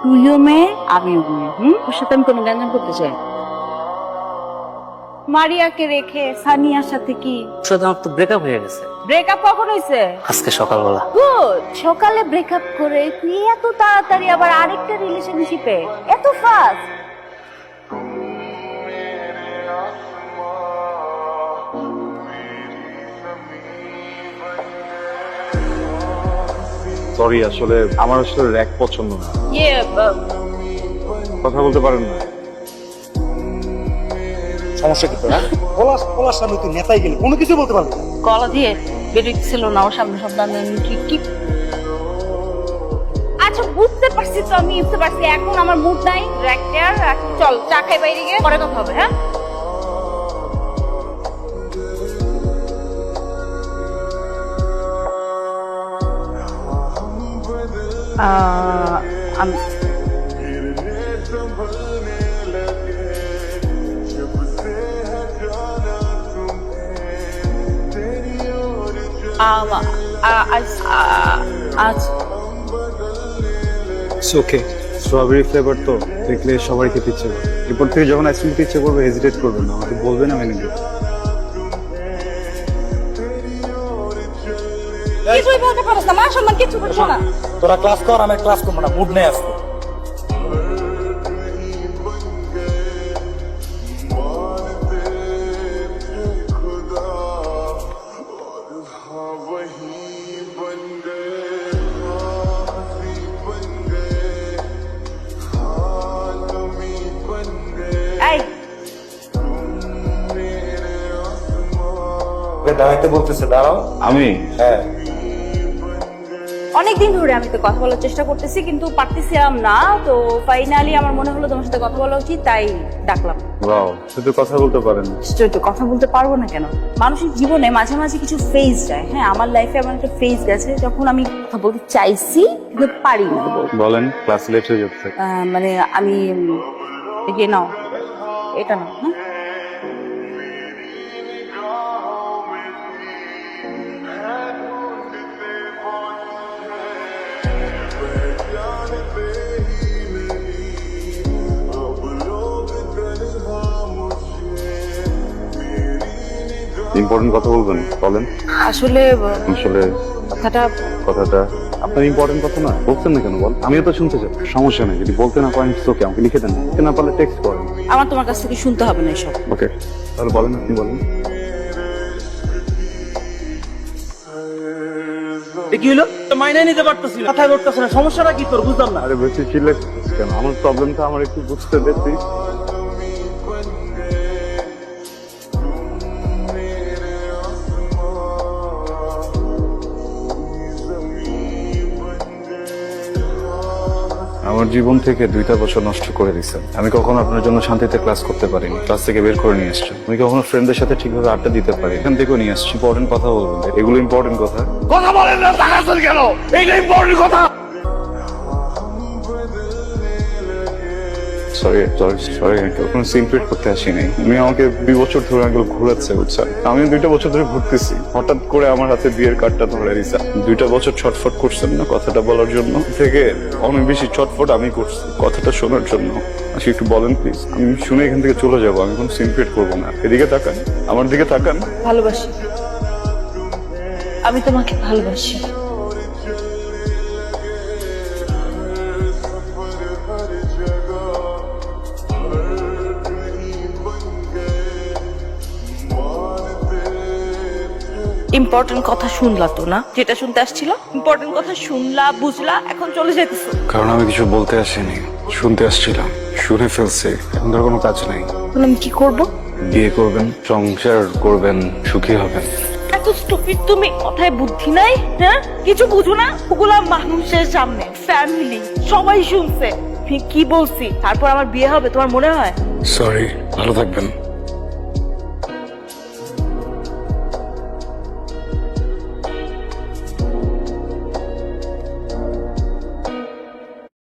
তুইও মেয়ে আমিও মেয়ে। ওর সাথে আমি কোনো গ্যাঞ্জাম করতে চাই না। মারিয়াকে রেখে সানিয়ার সাথে কি সাথে আমার তো ব্রেকআপ হয়ে গেছে ব্রেকআপ কখন হয়েছে? আজকে সকালবেলা। গুড। সকালে ব্রেকআপ করে তুই এত তাড়াতাড়ি আবার আরেকটা রিলেশনশিপে, এত ফাস্ট? সরি, আসলে আমার আসলে র্যাক পছন্দ না। কথা বলতে পারেন না? সমস্যা কি তোর? পলাশ সামনে তুই নেতাই গেলি, কোনো কিছু বলতে পারলি না। গলা দিয়ে বেরোচ্ছিল না ওর সামনে শব্দ। কি আচ্ছা বুঝতে পারছি তো, আমি বুঝতে পারছি। এখন আমার মুড নাই। চল চা খাই বাইরে গিয়ে, পরে কথা হবে। হ্যাঁ আমি ওকে, স্ট্রবেরি ফ্লেভার তো দেখলে সবাই খেতে ইচ্ছে করে। এরপর থেকে যখন আইসক্রিম খেতে ইচ্ছে করবে হেজিটেট করবেন না, আমাকে বলবেন, আমি এনে দেবো। কিছুই বলতে পারছ না, মান সম্মান কিছু করছ না। তোরা ক্লাস কর, আমি ক্লাস করবো না, মুড নেই আজকে। এই দাঁড়াইতে বলতেছে, দাঁড়াও। আমি হ্যাঁ, অনেকদিন ধরে আমি তো কথা বলার চেষ্টা করতেছি কিন্তু পারতেছিলাম না। তো ফাইনালি আমার মনে হলো তোমার সাথে কথা বলা উচিত, তাই ডাকলাম। ওয়াও, শুধু কথা বলতে পারেন না? তো কথা বলতে পারবো না কেন? মানুষের জীবনে মাঝে মাঝে কিছু ফেজ যায়। হ্যাঁ, আমার লাইফে এমন একটা ফেজ গেছে যখন আমি কথা বলতে চাইছি কিন্তু পারি না। বলেন, ক্লাস লেট হয়ে যাচ্ছে। মানে আমি এগিয়ে নাও, এটা নাও। হ্যাঁ ইম্পর্টেন্ট কথা বলবেন, বলেন। আসলে আসলে কথাটা আপনার ইম্পর্টেন্ট কথা না, বলছেন না কেন? বল, আমিও তো শুনতে চাই। সমস্যা নেই, যদি বলতে না পারেন ওকে, আমাকে লিখে দেন। লিখতে না পারলে টেক্সট করেন। আমার তোমার কাছ থেকে শুনতে হবে না এসব। ওকে, তাহলে বলেন, আপনি বলেন। কি হলো? মাইনে নিতে পারতেছি না, কথাই বলতেছ না, সমস্যাটা কি তোর? বুঝলাম না। আরে বেশি চিল্লাস কেন? আমার প্রবলেমটা আমার একটু বুঝতে দে প্লিজ। আমার জীবন থেকে 2টা বছর নষ্ট করে দিচ্ছেন। আমি কখনো আপনার জন্য শান্তিতে ক্লাস করতে পারিনি, ক্লাস থেকে বের করে নিয়ে আসছেন। আমি কখনো ফ্রেন্ডদের সাথে ঠিকভাবে আড্ডা দিতে পারি, এখান থেকেও নিয়ে আসছি। ইম্পর্টেন্ট কথা বলবেন, এগুলো ইম্পর্টেন্ট কথা। কথা বলেন না, তাকাচ্ছেন কেন? এইটা ইম্পর্টেন্ট কথা। সরি কখনো সিনক্রেট করতে আসিনি। উনি আমাকে 2 বছর ধরে এগুলো ঘুরাচ্ছে, বুঝছেন? আমি 2টা বছর ধরে ঘুরতেছি, হঠাৎ করে আমার হাতে বিয়ের কার্ডটা ধরে দিচ্ছে। 2টা বছর ছটফট করছেন না কথাটা বলার জন্য, থেকে অনেক বেশি ছটফট আমি করছি কথাটা শোনার জন্য। আচ্ছা একটু বলেন প্লিজ, আমি শুনে এখান থেকে চলে যাবো। আমি কোনো সিনক্রেট করবো না। এদিকে তাকান, আমার দিকে তাকান। ভালোবাসি, আমি তোমাকে ভালোবাসি। ইম্পর্টেন্ট কথা শুনলা তো না? যেটা শুনতে আসছিল ইম্পর্টেন্ট কথা শুনলা, বুঝলা, এখন চলে যেতেছো। কারণ আমি কিছু বলতে আসিনি, শুনতে আসছিলাম। শুনে ফেলছি, এখন ধর কোনো কাজ নেই। এখন আমি কি করব? বিয়ে করবেন, সংসার করবেন, সুখী হবেন। এত স্টুপিড তুমি, কথায় বুদ্ধি নাই? হ্যাঁ, কিছু বুঝো না? ওগুলা মানুষের সামনে, ফ্যামিলি, সবাই শুনছে কি বলছি, তারপর আমার বিয়ে হবে তোমার মনে হয়? সরি, ভালো থাকবেন।